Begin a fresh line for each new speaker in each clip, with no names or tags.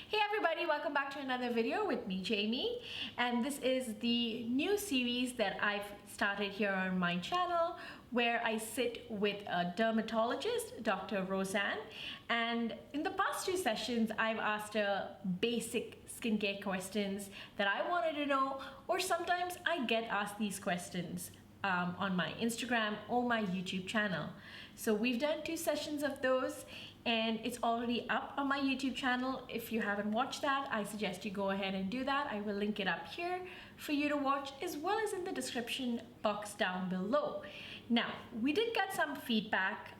Hey everybody, welcome back to another video with me, Jamie. And this is the new series that I've started here on my channel where I sit with a dermatologist, Dr. Rosanne. And in the past two sessions, I've asked her basic skincare questions that I wanted to know, or sometimes I get asked these questions on my Instagram or my YouTube channel. So we've done two sessions of those and it's already up on my YouTube channel. If you haven't watched that, I suggest you go ahead and do that. I will link it up here for you to watch as well as in the description box down below. Now, we did get some feedback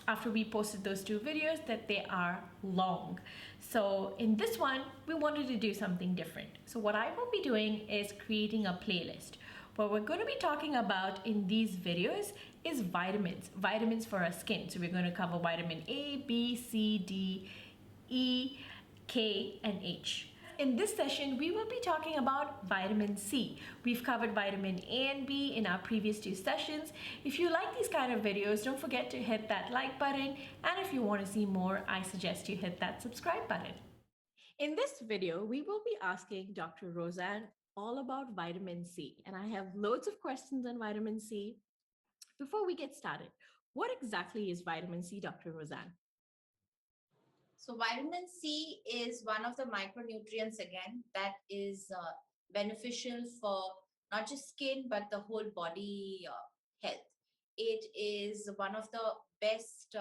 after we posted those two videos that they are long. So in this one, we wanted to do something different. So what I will be doing is creating a playlist. What we're going to be talking about in these videos is vitamins for our skin. So we're going to cover vitamin A, B, C, D, E, K, and H. In this session, we will be talking about vitamin C. We've covered vitamin A and B in our previous two sessions. If you like these kind of videos, don't forget to hit that like button. And if you want to see more, I suggest you hit that subscribe button. In this video, we will be asking Dr. Rosanne all about vitamin C. And I have loads of questions on vitamin C. Before we get started, what exactly is vitamin C, Dr. Rosanne?
So vitamin C is one of the micronutrients again that is beneficial for not just skin but the whole body health. It is one of the best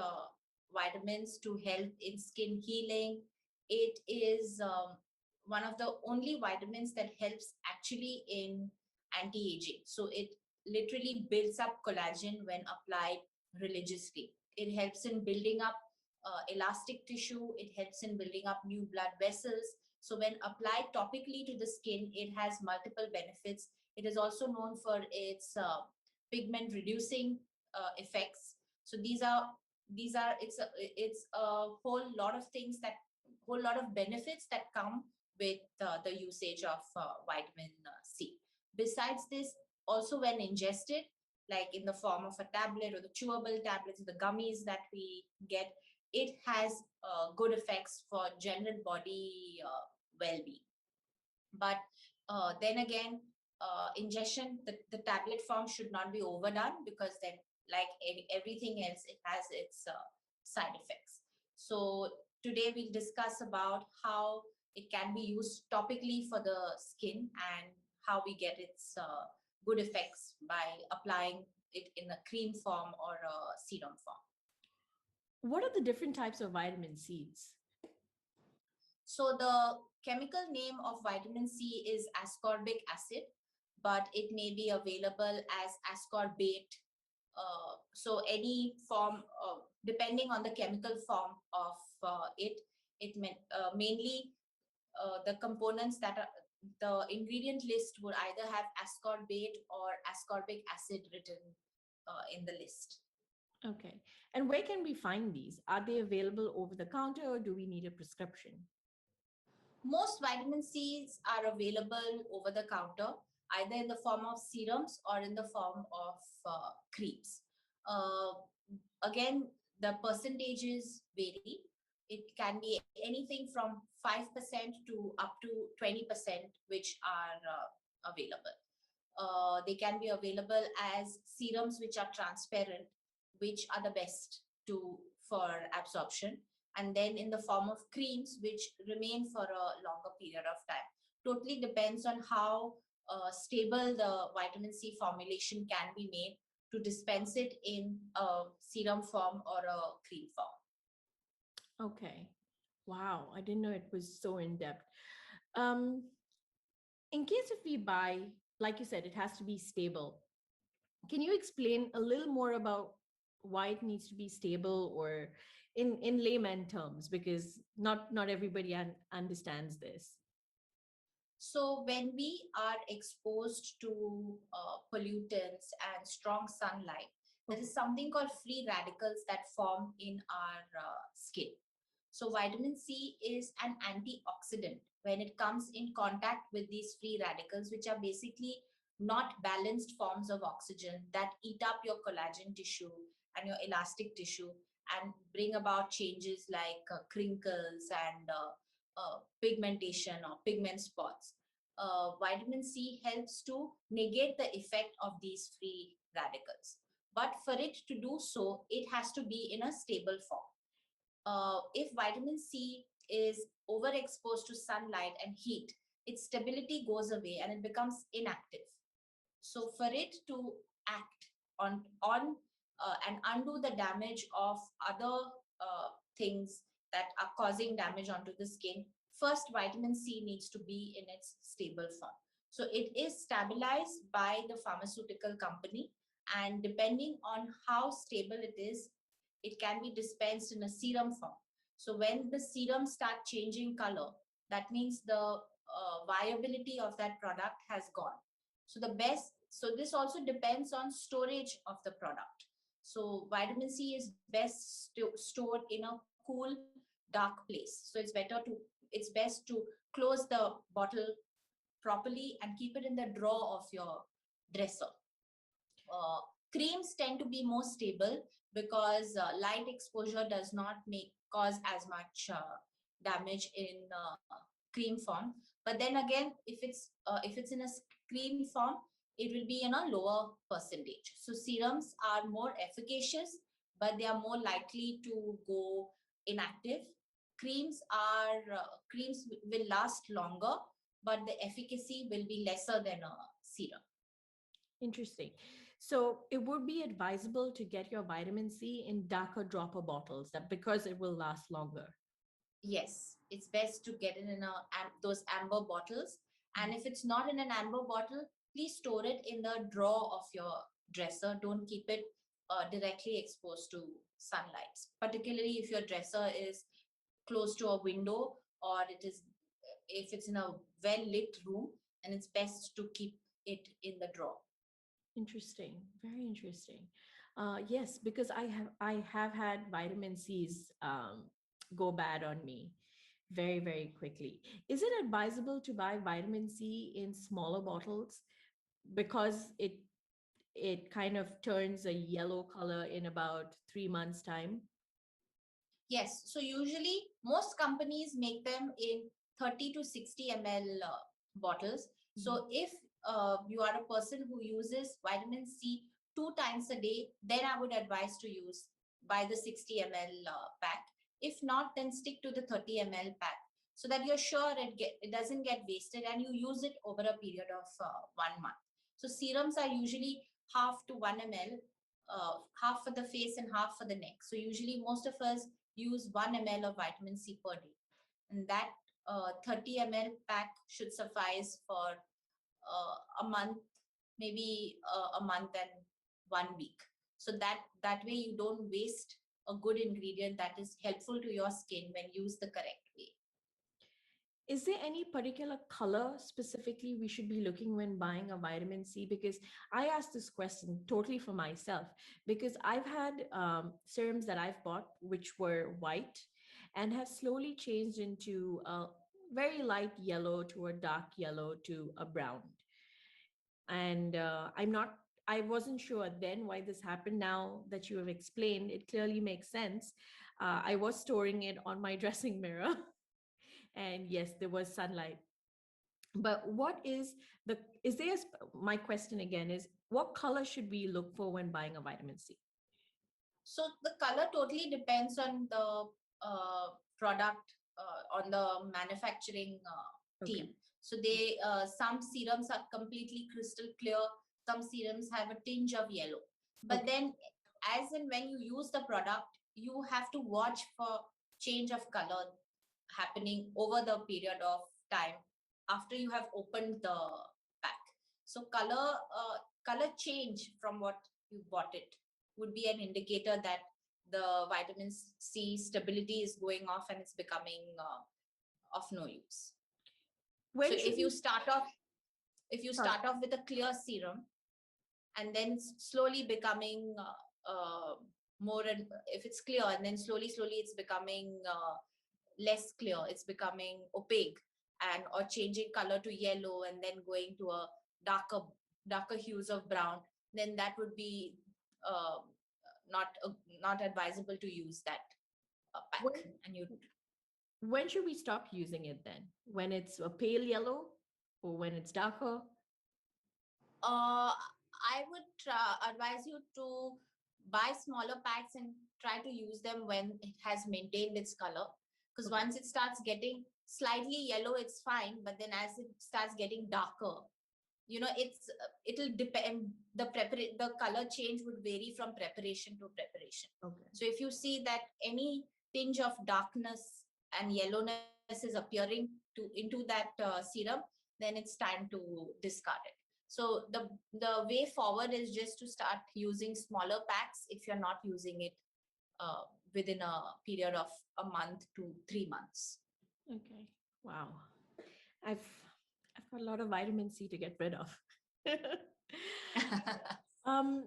vitamins to help in skin healing. It is one of the only vitamins that helps actually in anti-aging. So it literally builds up collagen when applied religiously. It helps in building up elastic tissue. It helps in building up new blood vessels. So when applied topically to the skin, it has multiple benefits. It is also known for its pigment reducing effects. So it's a whole lot of things that whole lot of benefits that come with the usage of vitamin C. Besides this, also when ingested, like in the form of a tablet or the chewable tablets, the gummies that we get, it has good effects for general body well-being. But then again, ingestion, the tablet form should not be overdone because then, like everything else, it has its side effects. So today we'll discuss about how it can be used topically for the skin and how we get its good effects by applying it in a cream form or a serum form.
What are the different types of vitamin C's?
So the chemical name of vitamin C is ascorbic acid, but it may be available as ascorbate. So any form, depending on the chemical form of it mainly the components that are the ingredient list would either have ascorbate or ascorbic acid written in the list.
Okay. And where can we find these? Are they available over the counter or do we need a prescription?
Most vitamin C's are available over the counter, either in the form of serums or in the form of creams. Uh, Again, the percentages vary. It can be anything from 5% to up to 20%, which are available. They can be available as serums, which are transparent, which are the best for absorption, and then in the form of creams, which remain for a longer period of time. Totally depends on how stable the vitamin C formulation can be made to dispense it in a serum form or a cream form.
Okay. Wow, I didn't know it was so in depth. Um, in case if we buy, like you said, it has to be stable. Can you explain a little more about why it needs to be stable, or in layman terms, because not everybody understands this?
So when we are exposed to pollutants and strong sunlight, there is something called free radicals that form in our skin. So vitamin C is an antioxidant when it comes in contact with these free radicals, which are basically not balanced forms of oxygen that eat up your collagen tissue and your elastic tissue and bring about changes like crinkles and pigmentation or pigment spots. Vitamin C helps to negate the effect of these free radicals. But for it to do so, it has to be in a stable form. If vitamin C is overexposed to sunlight and heat, its stability goes away and it becomes inactive. So for it to act on and undo the damage of other things that are causing damage onto the skin, first vitamin C needs to be in its stable form. So it is stabilized by the pharmaceutical company, and depending on how stable it is, it can be dispensed in a serum form. So when the serum start changing color, that means the viability of that product has gone. So this also depends on storage of the product. So vitamin C is best stored in a cool, dark place. So it's best to close the bottle properly and keep it in the drawer of your dresser. uh, Creams tend to be more stable because light exposure does not make cause as much damage in cream form. But then again, if it's in a cream form, it will be in a lower percentage. So serums are more efficacious, but they are more likely to go inactive. Creams will last longer, but the efficacy will be lesser than a serum.
Interesting. So it would be advisable to get your vitamin C in darker dropper bottles that because it will last longer.
Yes, it's best to get it in those amber bottles. And if it's not in an amber bottle, please store it in the drawer of your dresser. Don't keep it directly exposed to sunlight, particularly if your dresser is close to a window, or if it's in a well lit room, and it's best to keep it in the drawer.
Interesting. Very interesting. Yes, because I have had vitamin C's go bad on me very, very quickly. Is it advisable to buy vitamin C in smaller bottles because it kind of turns a yellow color in about 3 months' time?
Yes, so usually most companies make them in 30 to 60 ml bottles. So if you are a person who uses vitamin C 2 times a day, then I would advise to buy the 60 ml pack. If not, then stick to the 30 ml pack so that you're sure it doesn't get wasted and you use it over a period of 1 month. So serums are usually half to 1 ml, half for the face and half for the neck. So usually most of us use 1 ml of vitamin C per day. And that 30 ml pack should suffice for a month, maybe a month and 1 week. So that way you don't waste a good ingredient that is helpful to your skin when used the correct way.
Is there any particular color specifically we should be looking when buying a vitamin C? Because I asked this question totally for myself because I've had serums that I've bought which were white and have slowly changed into a very light yellow to a dark yellow to a brown. And I wasn't sure then why this happened. Now that you have explained, it clearly makes sense. I was storing it on my dressing mirror. And yes, there was sunlight. But what is there, my question again is, what color should we look for when buying a vitamin C?
So the color totally depends on the product, on the manufacturing
Okay.
team. So some serums are completely crystal clear. Some serums have a tinge of yellow. But
Okay.
then, as and when you use the product, you have to watch for change of color happening over the period of time after you have opened the pack. So color change from what you bought it would be an indicator that the vitamin C stability is going off and it's becoming of no use. So
When should we
if you
sorry,
start off with a clear serum and then slowly becoming more, and if it's clear and then slowly it's becoming less clear, it's becoming opaque and or changing color to yellow and then going to a darker hues of brown, then that would be uh, not not advisable to use that pack.
when
And you
When should we stop using it then? When it's a pale yellow or when it's darker?
I would advise you to buy smaller packs and try to use them when it has maintained its color. Because
Okay.
once it starts getting slightly yellow, it's fine. But then as it starts getting darker, it'll depend. The color change would vary from preparation to preparation.
Okay.
So if you see that any tinge of darkness and yellowness is appearing into that serum, then it's time to discard it. So the way forward is just to start using smaller packs if you're not using it uh, within a period of a month to 3 months.
Okay. Wow. I've I've got a lot of vitamin C to get rid of. um,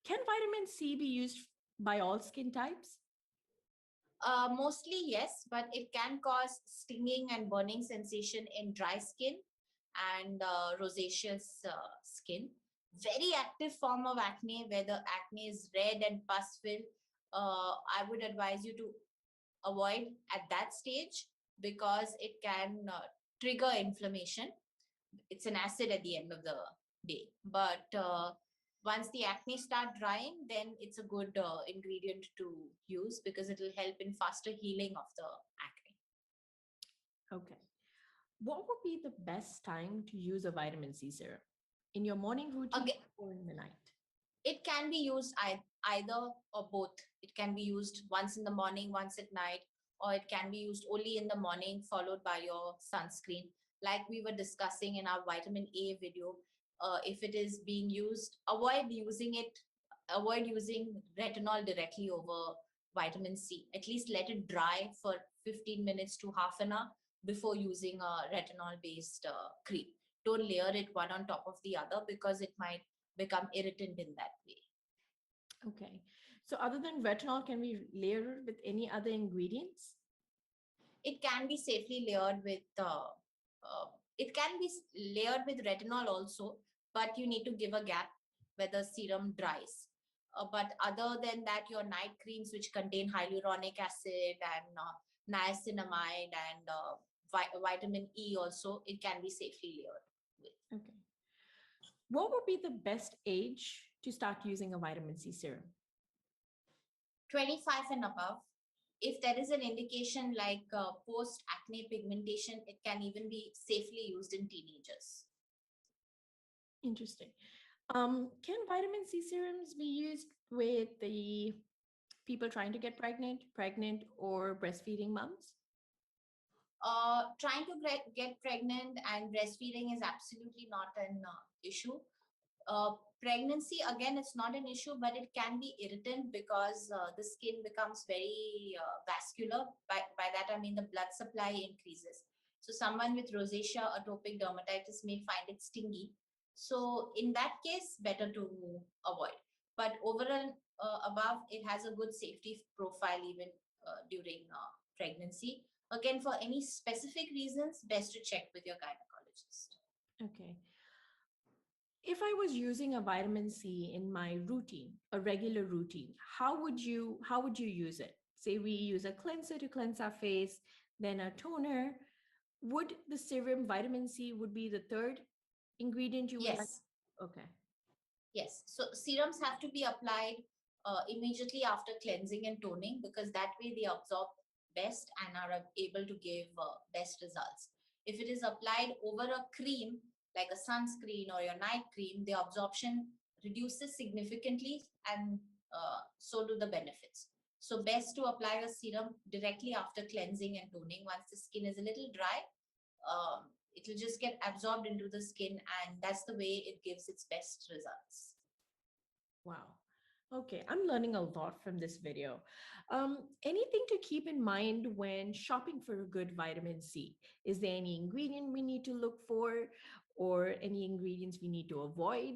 can vitamin C be used by all skin types?
Mostly yes, but it can cause stinging and burning sensation in dry skin and rosaceous skin. Very active form of acne where the acne is red and pus filled. I would advise you to avoid at that stage because it can trigger inflammation. It's an acid at the end of the day. But once the acne start drying, then it's a good ingredient to use because it will help in faster healing of the acne.
Okay. What would be the best time to use a vitamin C serum? In your morning routine
Again,
or in the night?
it can be used either or both. It can be used once in the morning, once at night, or it can be used only in the morning, followed by your sunscreen. Like we were discussing in our vitamin A video, if it is being used, avoid using retinol directly over vitamin C. At least let it dry for 15 minutes to half an hour before using a retinol based cream. Don't layer it one on top of the other because it might become irritant in that way.
Okay. So other than retinol, can we layer it with any other ingredients?
It can be safely layered with it can be layered with retinol also, but you need to give a gap where the serum dries. But other than that, your night creams which contain hyaluronic acid and niacinamide and vitamin E also, it can be safely layered with.
Okay. What would be the best age to start using a vitamin C serum?
25 and above. If there is an indication like post acne pigmentation, it can even be safely used in teenagers.
Interesting. Can vitamin C serums be used with the people trying to get pregnant or breastfeeding moms?
Trying to get pregnant and breastfeeding is absolutely not an issue. Pregnancy, again, it's not an issue, but it can be irritant because the skin becomes very vascular. By that, I mean the blood supply increases. So someone with rosacea, atopic dermatitis may find it stingy. So in that case, better to avoid. But overall, above, it has a good safety profile even during pregnancy. Again, for any specific reasons, best to check with your gynecologist.
Okay. If I was using a vitamin C in my routine, a regular routine, how would you use it? Say we use a cleanser to cleanse our face, then a toner. Would the serum vitamin C would be the third ingredient you would like?
Yes,
Okay.
yes. So serums have to be applied immediately after cleansing and toning because that way they absorb best and are able to give best results. If it is applied over a cream like a sunscreen or your night cream, the absorption reduces significantly and so do the benefits. So best to apply a serum directly after cleansing and toning. Once the skin is a little dry, it will just get absorbed into the skin and that's the way it gives its best results.
Wow. Okay, I'm learning a lot from this video. Anything to keep in mind when shopping for a good vitamin C? Is there any ingredient we need to look for or any ingredients we need to avoid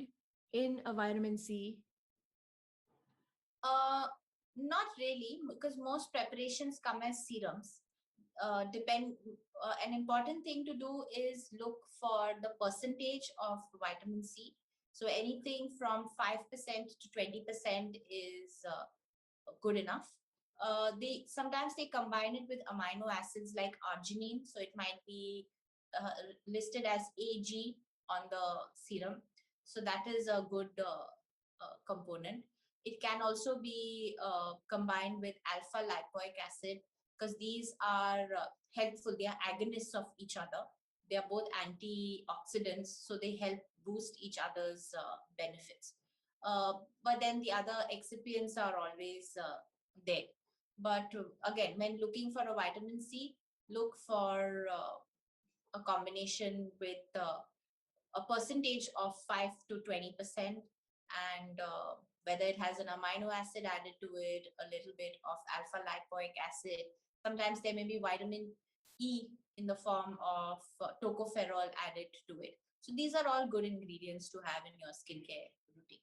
in a vitamin C?
Uh, Not really, because most preparations come as serums. Depend. An important thing to do is look for the percentage of vitamin C. So anything from 5% to 20% is good enough. They sometimes they combine it with amino acids like arginine, so it might be uh, listed as AG on the serum. So that is a good component. It can also be combined with alpha lipoic acid because these are helpful. They are agonists of each other. They are both antioxidants, so they help boost each other's benefits. But then the other excipients are always there. But again, when looking for a vitamin C, look for a combination with a percentage of 5 to 20%, and whether it has an amino acid added to it, a little bit of alpha lipoic acid. Sometimes there may be vitamin E in the form of tocopherol added to it. So these are all good ingredients to have in your skincare routine.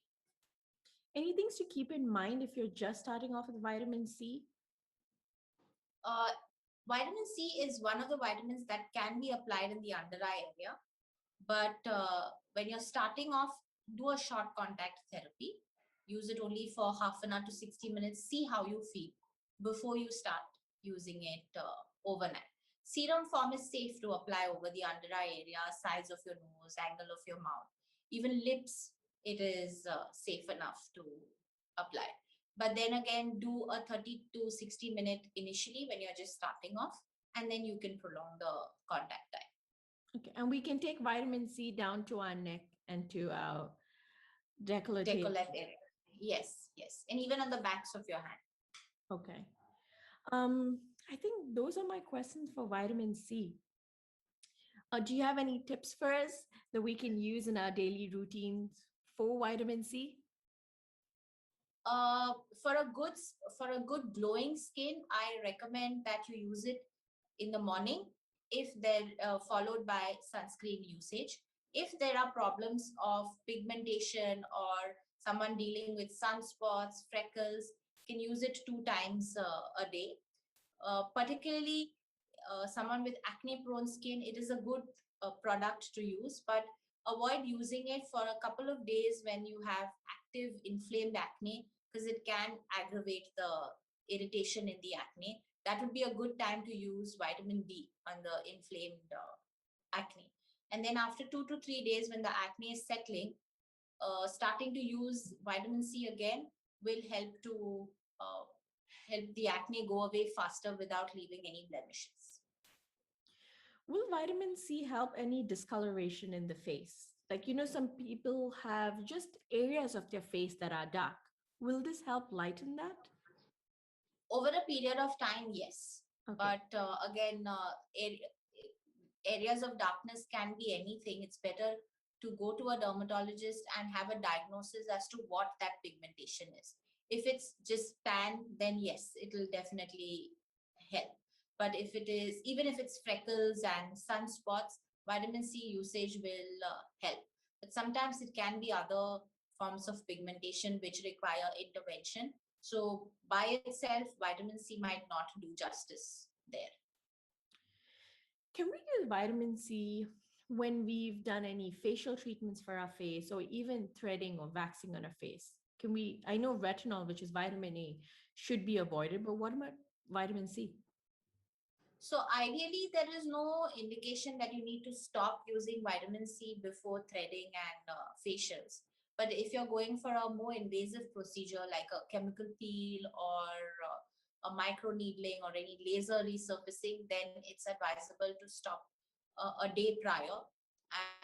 Any things to keep in mind if you're just starting off with vitamin C?
Uh, Vitamin C is one of the vitamins that can be applied in the under eye area. But when you're starting off, do a short contact therapy. Use it only for half an hour to 60 minutes. See how you feel before you start using it overnight. Serum form is safe to apply over the under eye area, sides of your nose, angle of your mouth, even lips. It is safe enough to apply. But then again, do a 30 to 60-minute initially when you're just starting off, and then you can prolong the contact time.
Okay, and we can take vitamin C down to our neck and to our decollete.
Decollet area. Yes, yes. And even on the backs of your hand.
Okay. I think those are my questions for vitamin C. Do you have any tips for us that we can use in our daily routines for vitamin C?
Uh, for a good for a good glowing skin, I recommend that you use it in the morning if they're followed by sunscreen usage. If there are problems of pigmentation or someone dealing with sunspots, freckles, can use it 2 times a day. Particularly someone with acne prone skin, it is a good product to use, but avoid using it for a couple of days when you have active inflamed acne because it can aggravate the irritation in the acne. That would be a good time to use vitamin D on the inflamed acne. And then after 2 to 3 days, when the acne is settling, starting to use vitamin C again will uh, help the acne go away faster without leaving any blemishes.
Will vitamin C help any discoloration in the face? Like, some people have just areas of their face that are dark. Will this help lighten that?
Over a period of time, yes.
Okay.
But again, areas of darkness can be anything. It's better to go to a dermatologist and have a diagnosis as to what that pigmentation is. If it's just tan, then yes, it will definitely help. But if it is, even if it's freckles and sunspots, vitamin C usage will help. But sometimes it can be other forms of pigmentation which require intervention. So by itself, vitamin C might not do justice there.
Can we use vitamin C when we've done any facial treatments for our face or even threading or waxing on our face? Can we, I know retinol, which is vitamin A, should be avoided, but what about vitamin C?
So ideally, there is no indication that you need to stop using vitamin C before threading and facials. But if you're going for a more invasive procedure like a chemical peel or a micro needling or any laser resurfacing, then it's advisable to stop a day prior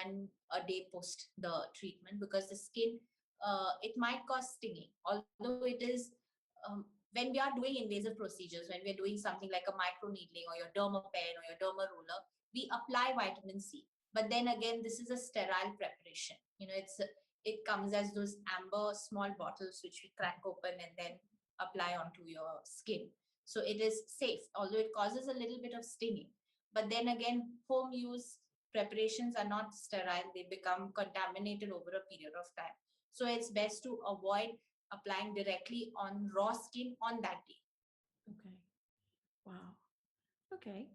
and a day post the treatment because the skin, it might cause stinging, although it is when we are doing invasive procedures, when we're doing something like a micro needling or your derma pen or your derma roller, we apply vitamin C. But then again, this is a sterile preparation. It comes as those amber small bottles which we crack open and then apply onto your skin. So it is safe, although it causes a little bit of stinging. But then again, home use preparations are not sterile; they become contaminated over a period of time. So it's best to avoid applying directly on raw skin on that day.
Okay. Wow. Okay.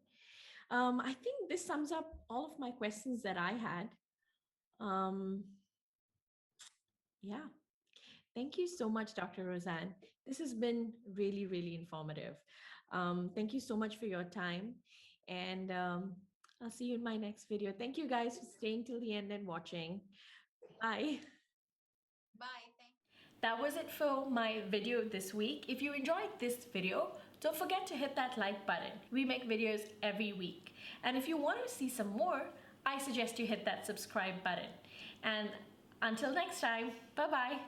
I think this sums up all of my questions that I had. Um, yeah. Thank you so much, Dr. Rosanne. This has been really, really informative. Thank you so much for your time. And I'll see you in my next video. Thank you guys for staying till the end and watching. Bye.
Bye. Thank
That was it for my video this week. If you enjoyed this video, don't forget to hit that like button. We make videos every week. And if you want to see some more, I suggest you hit that subscribe button. And until next time, bye-bye.